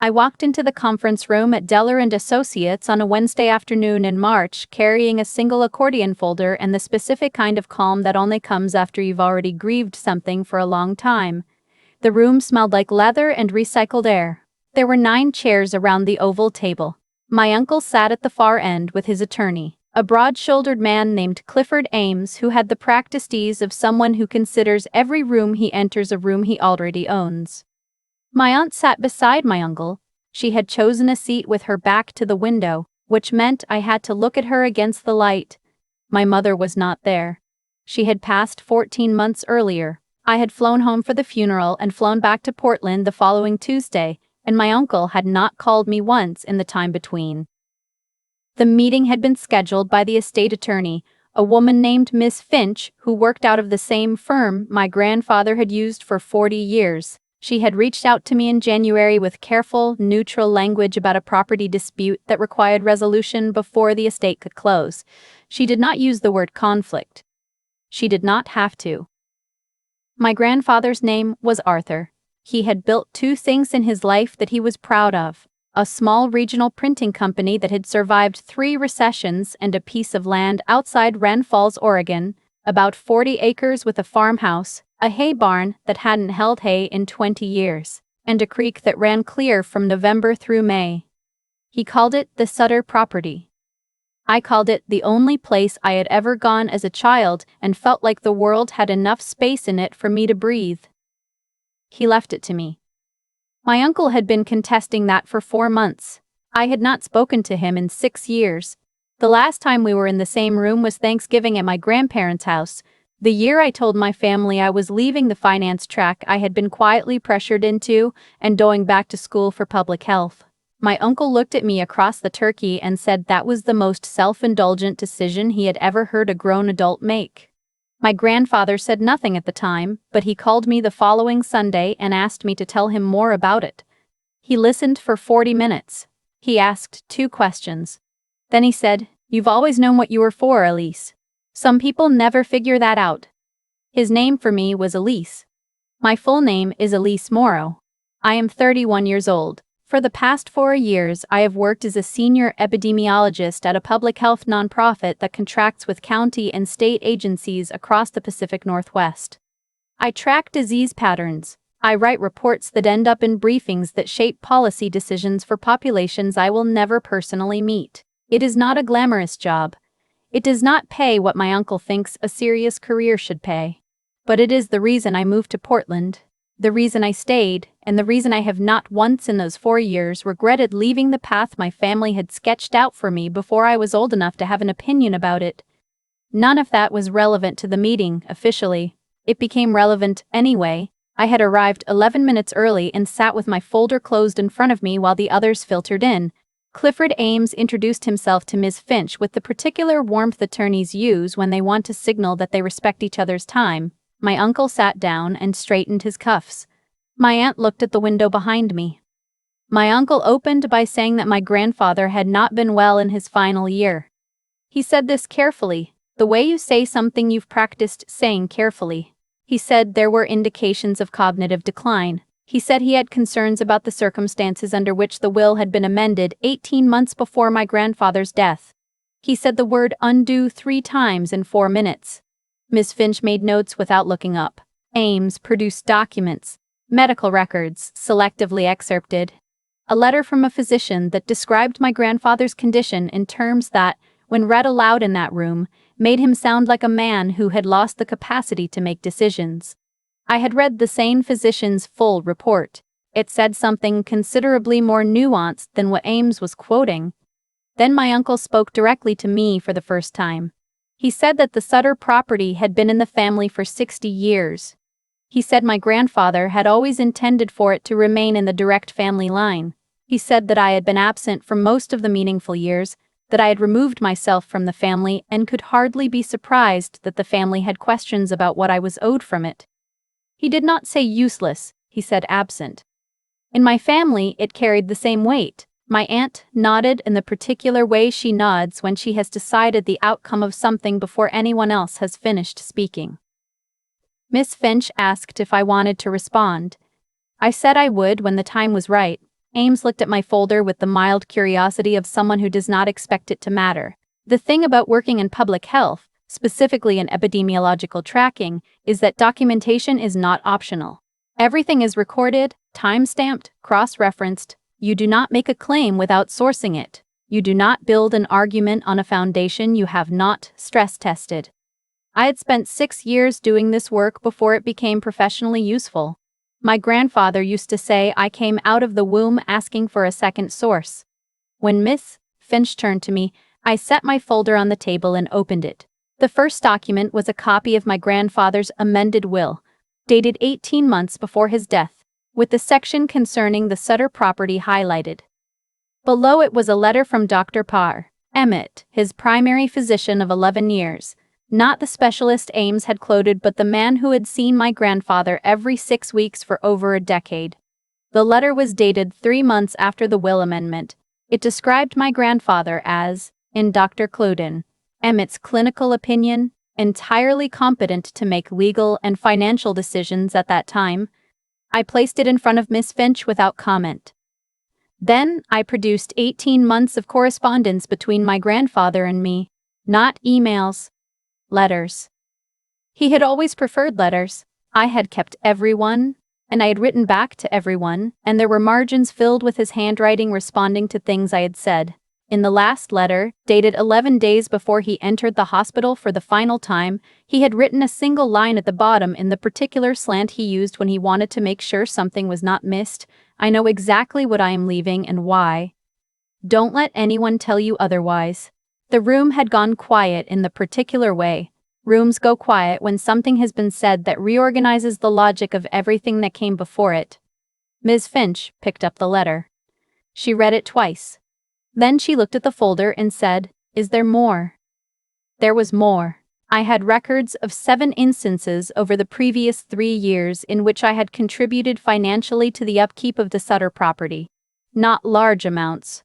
I walked into the conference room at Deller and Associates on a Wednesday afternoon in March, carrying a single accordion folder and the specific kind of calm that only comes after you've already grieved something for a long time. The room smelled like leather and recycled air. There were 9 chairs around the oval table. My uncle sat at the far end with his attorney, a broad-shouldered man named Clifford Ames, who had the practiced ease of someone who considers every room he enters a room he already owns. My aunt sat beside my uncle. She had chosen a seat with her back to the window, which meant I had to look at her against the light. My mother was not there. She had passed 14 months earlier. I had flown home for the funeral and flown back to Portland the following Tuesday, and my uncle had not called me once in the time between. The meeting had been scheduled by the estate attorney, a woman named Miss Finch, who worked out of the same firm my grandfather had used for 40 years. She had reached out to me in January with careful, neutral language about a property dispute that required resolution before the estate could close. She did not use the word conflict. She did not have to. My grandfather's name was Arthur. He had built 2 things in his life that he was proud of: a small regional printing company that had survived 3 recessions and a piece of land outside Ren Falls, Oregon, about 40 acres with a farmhouse, a hay barn that hadn't held hay in 20 years, and a creek that ran clear from November through May. He called it the Sutter property. I called it the only place I had ever gone as a child and felt like the world had enough space in it for me to breathe. He left it to me. My uncle had been contesting that for 4 months. I had not spoken to him in 6 years. The last time we were in the same room was Thanksgiving at my grandparents' house, the year I told my family I was leaving the finance track I had been quietly pressured into and going back to school for public health. My uncle looked at me across the turkey and said that was the most self-indulgent decision he had ever heard a grown adult make. My grandfather said nothing at the time, but he called me the following Sunday and asked me to tell him more about it. He listened for 40 minutes. He asked 2 questions. Then he said, "You've always known what you were for, Elise. Some people never figure that out." His name for me was Elise. My full name is Elise Morrow. I am 31 years old. For the past 4 years, I have worked as a senior epidemiologist at a public health nonprofit that contracts with county and state agencies across the Pacific Northwest. I track disease patterns. I write reports that end up in briefings that shape policy decisions for populations I will never personally meet. It is not a glamorous job. It does not pay what my uncle thinks a serious career should pay. But it is the reason I moved to Portland, the reason I stayed, and the reason I have not once in those 4 years regretted leaving the path my family had sketched out for me before I was old enough to have an opinion about it. None of that was relevant to the meeting, officially. It became relevant anyway. I had arrived 11 minutes early and sat with my folder closed in front of me while the others filtered in. Clifford Ames introduced himself to Ms. Finch with the particular warmth attorneys use when they want to signal that they respect each other's time. My uncle sat down and straightened his cuffs. My aunt looked at the window behind me. My uncle opened by saying that my grandfather had not been well in his final year. He said this carefully, the way you say something you've practiced saying carefully. He said there were indications of cognitive decline. He said he had concerns about the circumstances under which the will had been amended 18 months before my grandfather's death. He said the word undo 3 times in 4 minutes. Miss Finch made notes without looking up. Ames produced documents, medical records, selectively excerpted. A letter from a physician that described my grandfather's condition in terms that, when read aloud in that room, made him sound like a man who had lost the capacity to make decisions. I had read the same physician's full report. It said something considerably more nuanced than what Ames was quoting. Then my uncle spoke directly to me for the first time. He said that the Sutter property had been in the family for 60 years. He said my grandfather had always intended for it to remain in the direct family line. He said that I had been absent for most of the meaningful years, that I had removed myself from the family and could hardly be surprised that the family had questions about what I was owed from it. He did not say useless, he said absent. In my family, it carried the same weight. My aunt nodded in the particular way she nods when she has decided the outcome of something before anyone else has finished speaking. Miss Finch asked if I wanted to respond. I said I would when the time was right. Ames looked at my folder with the mild curiosity of someone who does not expect it to matter. The thing about working in public health, specifically in epidemiological tracking, is that documentation is not optional. Everything is recorded, time-stamped, cross-referenced. You do not make a claim without sourcing it. You do not build an argument on a foundation you have not stress-tested. I had spent 6 years doing this work before it became professionally useful. My grandfather used to say I came out of the womb asking for a second source. When Miss Finch turned to me, I set my folder on the table and opened it. The first document was a copy of my grandfather's amended will, dated 18 months before his death, with the section concerning the Sutter property highlighted. Below it was a letter from Dr. Parr Emmett, his primary physician of 11 years, not the specialist Ames had quoted but the man who had seen my grandfather every 6 weeks for over a decade. The letter was dated 3 months after the will amendment. It described my grandfather as, in Dr. Clouden Emmett's clinical opinion, entirely competent to make legal and financial decisions at that time. I placed it in front of Miss Finch without comment. Then I produced 18 months of correspondence between my grandfather and me, not emails, letters. He had always preferred letters. I had kept every one, and I had written back to everyone, and there were margins filled with his handwriting responding to things I had said. In the last letter, dated 11 days before he entered the hospital for the final time, he had written a single line at the bottom in the particular slant he used when he wanted to make sure something was not missed. I know exactly what I am leaving and why. Don't let anyone tell you otherwise. The room had gone quiet in the particular way. Rooms go quiet when something has been said that reorganizes the logic of everything that came before it. Ms. Finch picked up the letter. She read it twice. Then she looked at the folder and said, "Is there more?" There was more. I had records of 7 instances over the previous 3 years in which I had contributed financially to the upkeep of the Sutter property. Not large amounts.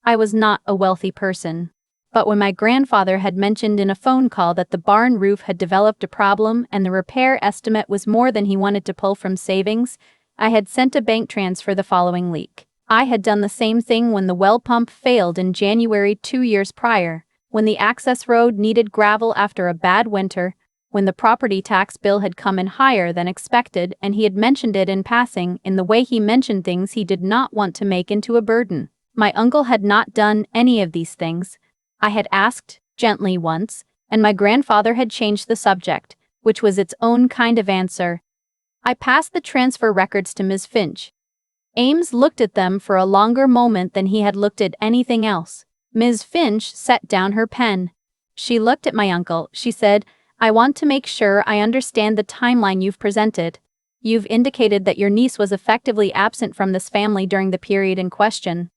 I was not a wealthy person. But when my grandfather had mentioned in a phone call that the barn roof had developed a problem and the repair estimate was more than he wanted to pull from savings, I had sent a bank transfer the following week. I had done the same thing when the well pump failed in January 2 years prior, when the access road needed gravel after a bad winter, when the property tax bill had come in higher than expected and he had mentioned it in passing in the way he mentioned things he did not want to make into a burden. My uncle had not done any of these things. I had asked, gently once, and my grandfather had changed the subject, which was its own kind of answer. I passed the transfer records to Ms. Finch. Ames looked at them for a longer moment than he had looked at anything else. Ms. Finch set down her pen. She looked at my uncle. She said, "I want to make sure I understand the timeline you've presented. You've indicated that your niece was effectively absent from this family during the period in question."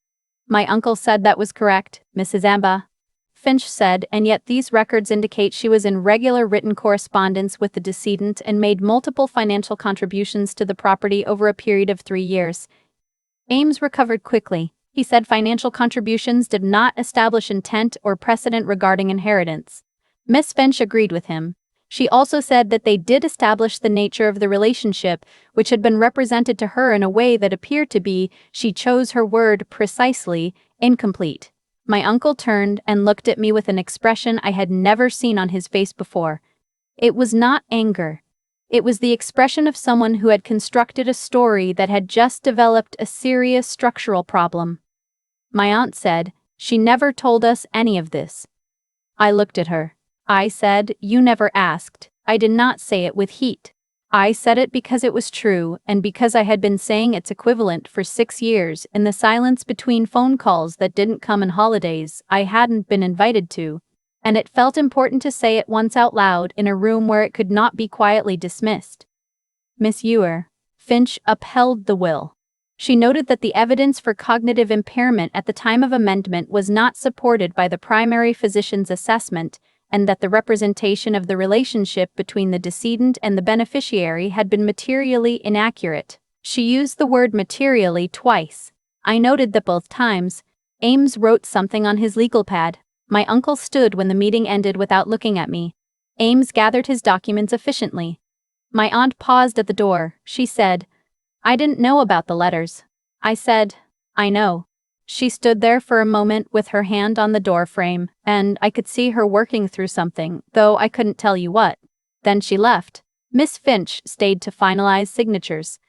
My uncle said that was correct, Mrs. Amba. Finch said, "And yet these records indicate she was in regular written correspondence with the decedent and made multiple financial contributions to the property over a period of 3 years. Ames recovered quickly. He said financial contributions did not establish intent or precedent regarding inheritance. Miss Finch agreed with him. She also said that they did establish the nature of the relationship, which had been represented to her in a way that appeared to be, she chose her word precisely, incomplete. My uncle turned and looked at me with an expression I had never seen on his face before. It was not anger. It was the expression of someone who had constructed a story that had just developed a serious structural problem. My aunt said, "She never told us any of this." I looked at her. I said, "You never asked." I did not say it with heat. I said it because it was true and because I had been saying its equivalent for 6 years in the silence between phone calls that didn't come on holidays I hadn't been invited to. And it felt important to say it once out loud in a room where it could not be quietly dismissed. Miss Finch upheld the will. She noted that the evidence for cognitive impairment at the time of amendment was not supported by the primary physician's assessment, and that the representation of the relationship between the decedent and the beneficiary had been materially inaccurate. She used the word materially twice. I noted that both times, Ames wrote something on his legal pad. My uncle stood when the meeting ended without looking at me. Ames gathered his documents efficiently. My aunt paused at the door. She said, "I didn't know about the letters." I said, I know. She stood there for a moment with her hand on the door frame, and I could see her working through something, though I couldn't tell you what. Then she left. Miss Finch stayed to finalize signatures.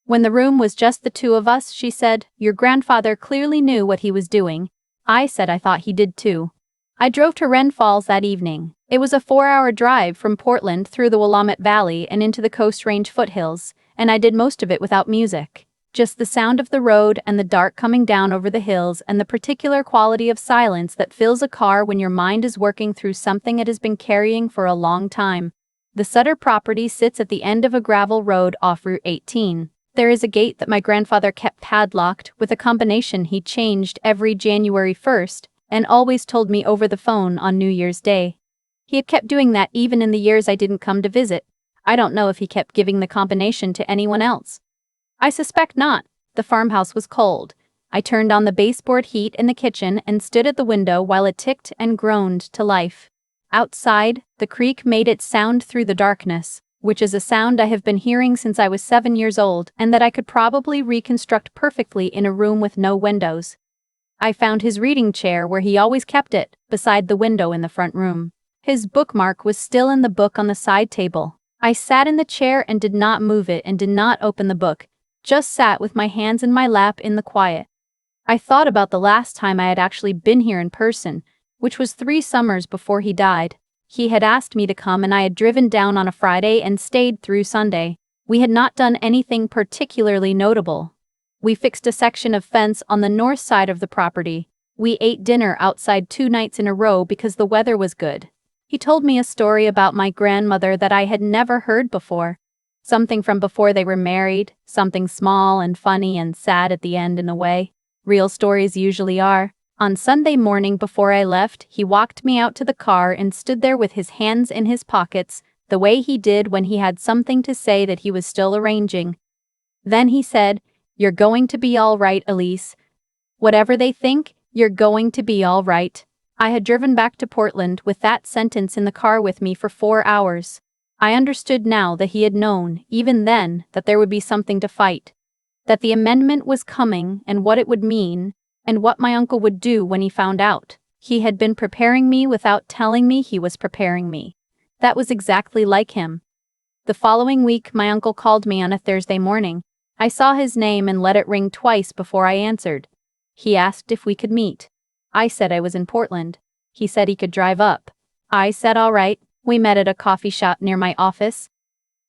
When the room was just the two of us, she said, "Your grandfather clearly knew what he was doing." I said I thought he did too. I drove to Wren Falls that evening. It was a 4-hour drive from Portland through the Willamette Valley and into the Coast Range foothills, and I did most of it without music. Just the sound of the road and the dark coming down over the hills and the particular quality of silence that fills a car when your mind is working through something it has been carrying for a long time. The Sutter property sits at the end of a gravel road off Route 18. There is a gate that my grandfather kept padlocked with a combination he changed every January 1st and always told me over the phone on New Year's Day. He had kept doing that even in the years I didn't come to visit. I don't know if he kept giving the combination to anyone else. I suspect not. The farmhouse was cold. I turned on the baseboard heat in the kitchen and stood at the window while it ticked and groaned to life. Outside, the creek made its sound through the darkness, which is a sound I have been hearing since I was 7 years old and that I could probably reconstruct perfectly in a room with no windows. I found his reading chair where he always kept it, beside the window in the front room. His bookmark was still in the book on the side table. I sat in the chair and did not move it and did not open the book, just sat with my hands in my lap in the quiet. I thought about the last time I had actually been here in person, which was 3 summers before he died. He had asked me to come and I had driven down on a Friday and stayed through Sunday. We had not done anything particularly notable. We fixed a section of fence on the north side of the property. We ate dinner outside 2 nights in a row because the weather was good. He told me a story about my grandmother that I had never heard before. Something from before they were married, something small and funny and sad at the end in a way. Real stories usually are. On Sunday morning before I left, he walked me out to the car and stood there with his hands in his pockets, the way he did when he had something to say that he was still arranging. Then he said, "You're going to be all right, Elise. Whatever they think, you're going to be all right." I had driven back to Portland with that sentence in the car with me for 4 hours. I understood now that he had known, even then, that there would be something to fight. That the amendment was coming and what it would mean, and what my uncle would do when he found out. He had been preparing me without telling me he was preparing me. That was exactly like him. The following week, my uncle called me on a Thursday morning. I saw his name and let it ring twice before I answered. He asked if we could meet. I said I was in Portland. He said he could drive up. I said all right. We met at a coffee shop near my office.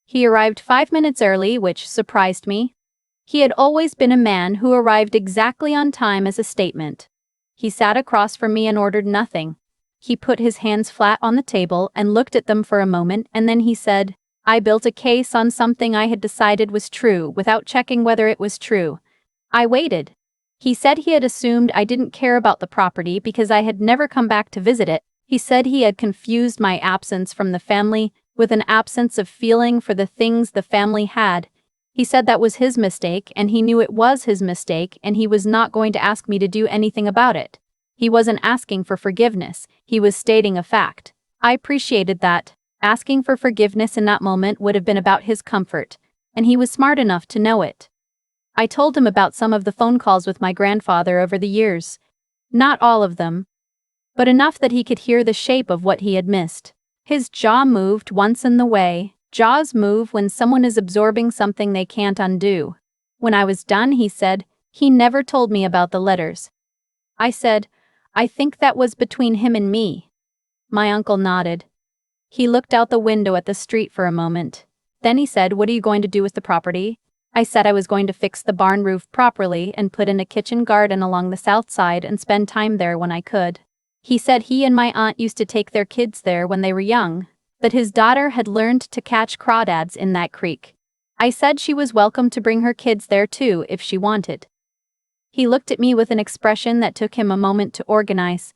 He arrived 5 minutes early, which surprised me. He had always been a man who arrived exactly on time as a statement. He sat across from me and ordered nothing. He put his hands flat on the table and looked at them for a moment, and then he said, "I built a case on something I had decided was true without checking whether it was true." I waited. He said he had assumed I didn't care about the property because I had never come back to visit it. He said he had confused my absence from the family with an absence of feeling for the things the family had. He said that was his mistake and he knew it was his mistake and he was not going to ask me to do anything about it. He wasn't asking for forgiveness, he was stating a fact. I appreciated that. Asking for forgiveness in that moment would have been about his comfort, and he was smart enough to know it. I told him about some of the phone calls with my grandfather over the years. Not all of them, but enough that he could hear the shape of what he had missed. His jaw moved once in the way jaws move when someone is absorbing something they can't undo. When I was done, he said, "He never told me about the letters." I said, "I think that was between him and me." My uncle nodded. He looked out the window at the street for a moment. Then he said, "What are you going to do with the property?" I said I was going to fix the barn roof properly and put in a kitchen garden along the south side and spend time there when I could. He said he and my aunt used to take their kids there when they were young, that his daughter had learned to catch crawdads in that creek. I said she was welcome to bring her kids there too if she wanted. He looked at me with an expression that took him a moment to organize.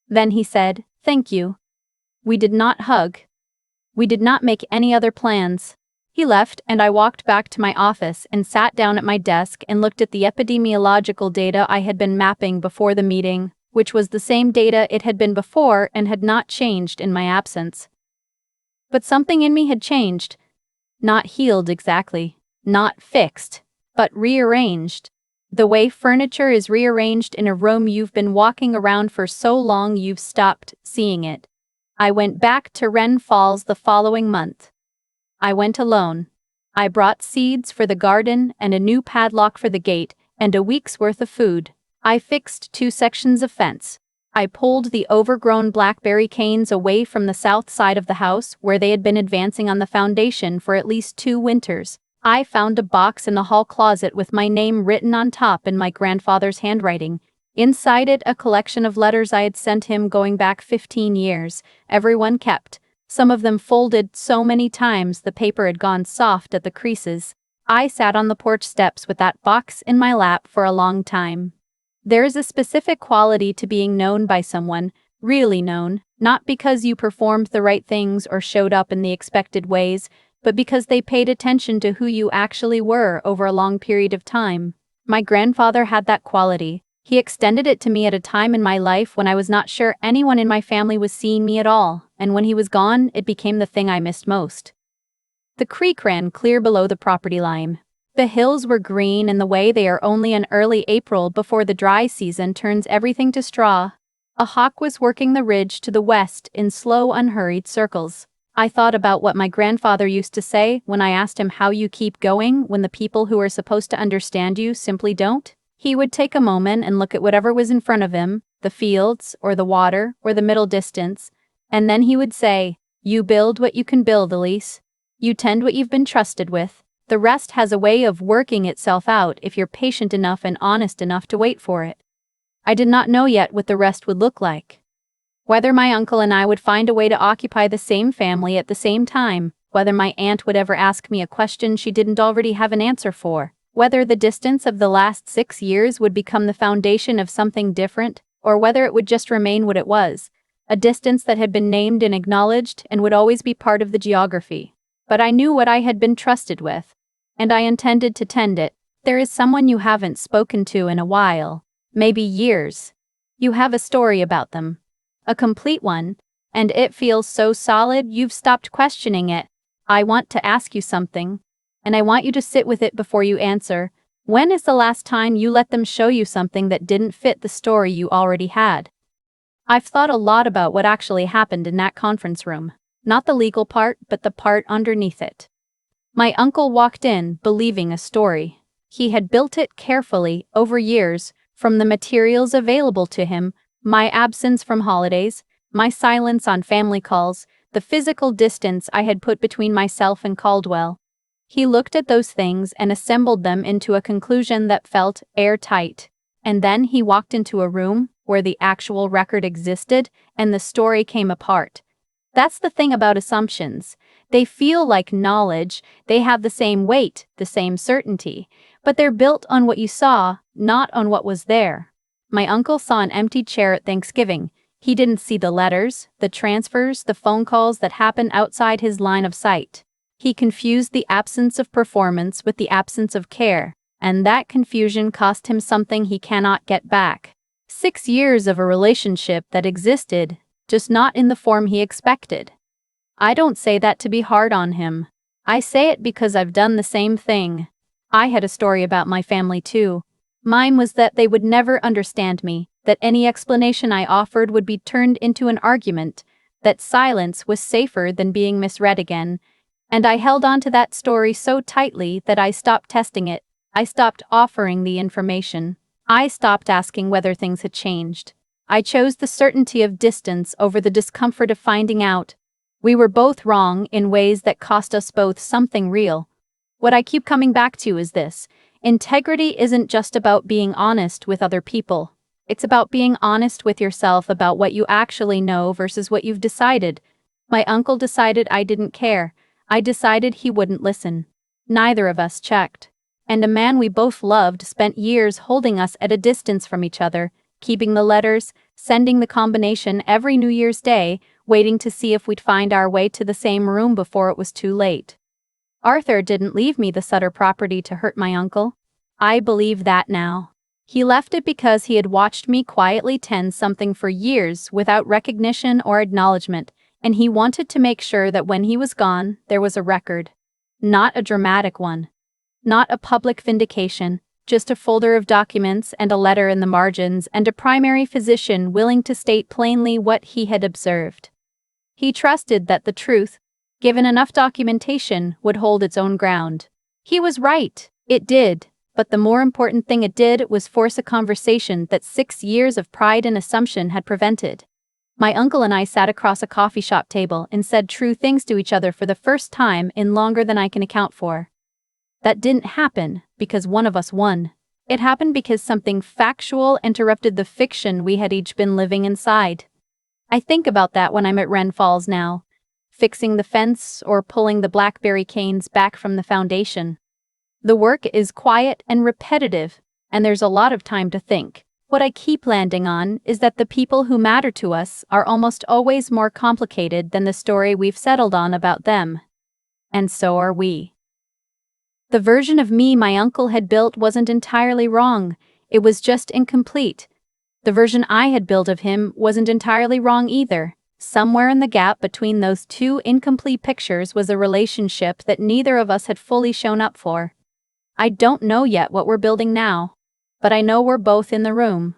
Then he said, "Thank you." We did not hug. We did not make any other plans. He left and I walked back to my office and sat down at my desk and looked at the epidemiological data I had been mapping before the meeting, which was the same data it had been before and had not changed in my absence. But something in me had changed. Not healed exactly, not fixed, but rearranged. The way furniture is rearranged in a room you've been walking around for so long you've stopped seeing it. I went back to Wren Falls the following month. I went alone. I brought seeds for the garden and a new padlock for the gate and a week's worth of food. I fixed 2 sections of fence. I pulled the overgrown blackberry canes away from the south side of the house where they had been advancing on the foundation for at least 2 winters. I found a box in the hall closet with my name written on top in my grandfather's handwriting. Inside it, a collection of letters I had sent him going back 15 years, everyone kept. Some of them folded so many times the paper had gone soft at the creases. I sat on the porch steps with that box in my lap for a long time. There is a specific quality to being known by someone, really known, not because you performed the right things or showed up in the expected ways, but because they paid attention to who you actually were over a long period of time. My grandfather had that quality. He extended it to me at a time in my life when I was not sure anyone in my family was seeing me at all, and when he was gone, it became the thing I missed most. The creek ran clear below the property line. The hills were green in the way they are only in early April before the dry season turns everything to straw. A hawk was working the ridge to the west in slow, unhurried circles. I thought about what my grandfather used to say when I asked him how you keep going when the people who are supposed to understand you simply don't. He would take a moment and look at whatever was in front of him, the fields, or the water, or the middle distance, and then he would say, "You build what you can build, Elise. You tend what you've been trusted with. The rest has a way of working itself out if you're patient enough and honest enough to wait for it." I did not know yet what the rest would look like. Whether my uncle and I would find a way to occupy the same family at the same time, whether my aunt would ever ask me a question she didn't already have an answer for, whether the distance of the last 6 years would become the foundation of something different, or whether it would just remain what it was, a distance that had been named and acknowledged and would always be part of the geography. But I knew what I had been trusted with, and I intended to tend it. There is someone you haven't spoken to in a while, maybe years. You have a story about them, a complete one, and it feels so solid you've stopped questioning it. I want to ask you something, and I want you to sit with it before you answer. When is the last time you let them show you something that didn't fit the story you already had? I've thought a lot about what actually happened in that conference room. Not the legal part, but the part underneath it. My uncle walked in, believing a story. He had built it carefully, over years, from the materials available to him, my absence from holidays, my silence on family calls, the physical distance I had put between myself and Caldwell. He looked at those things and assembled them into a conclusion that felt airtight. And then he walked into a room where the actual record existed and the story came apart. That's the thing about assumptions. They feel like knowledge, they have the same weight, the same certainty, but they're built on what you saw, not on what was there. My uncle saw an empty chair at Thanksgiving. He didn't see the letters, the transfers, the phone calls that happened outside his line of sight. He confused the absence of performance with the absence of care, and that confusion cost him something he cannot get back. 6 years of a relationship that existed, just not in the form he expected. I don't say that to be hard on him. I say it because I've done the same thing. I had a story about my family too. Mine was that they would never understand me, that any explanation I offered would be turned into an argument, that silence was safer than being misread again. And I held on to that story so tightly that I stopped testing it. I stopped offering the information. I stopped asking whether things had changed. I chose the certainty of distance over the discomfort of finding out. We were both wrong in ways that cost us both something real. What I keep coming back to is this: integrity isn't just about being honest with other people. It's about being honest with yourself about what you actually know versus what you've decided. My uncle decided I didn't care. I decided he wouldn't listen. Neither of us checked. And a man we both loved spent years holding us at a distance from each other, keeping the letters, sending the combination every New Year's Day, waiting to see if we'd find our way to the same room before it was too late. Arthur didn't leave me the Sutter property to hurt my uncle. I believe that now. He left it because he had watched me quietly tend something for years without recognition or acknowledgement, and he wanted to make sure that when he was gone, there was a record. Not a dramatic one. Not a public vindication, just a folder of documents and a letter in the margins and a primary physician willing to state plainly what he had observed. He trusted that the truth, given enough documentation, would hold its own ground. He was right, it did, but the more important thing it did was force a conversation that 6 years of pride and assumption had prevented. My uncle and I sat across a coffee shop table and said true things to each other for the first time in longer than I can account for. That didn't happen because one of us won. It happened because something factual interrupted the fiction we had each been living inside. I think about that when I'm at Wren Falls now, fixing the fence or pulling the blackberry canes back from the foundation. The work is quiet and repetitive, and there's a lot of time to think. What I keep landing on is that the people who matter to us are almost always more complicated than the story we've settled on about them. And so are we. The version of me my uncle had built wasn't entirely wrong, it was just incomplete. The version I had built of him wasn't entirely wrong either. Somewhere in the gap between those two incomplete pictures was a relationship that neither of us had fully shown up for. I don't know yet what we're building now, but I know we're both in the room.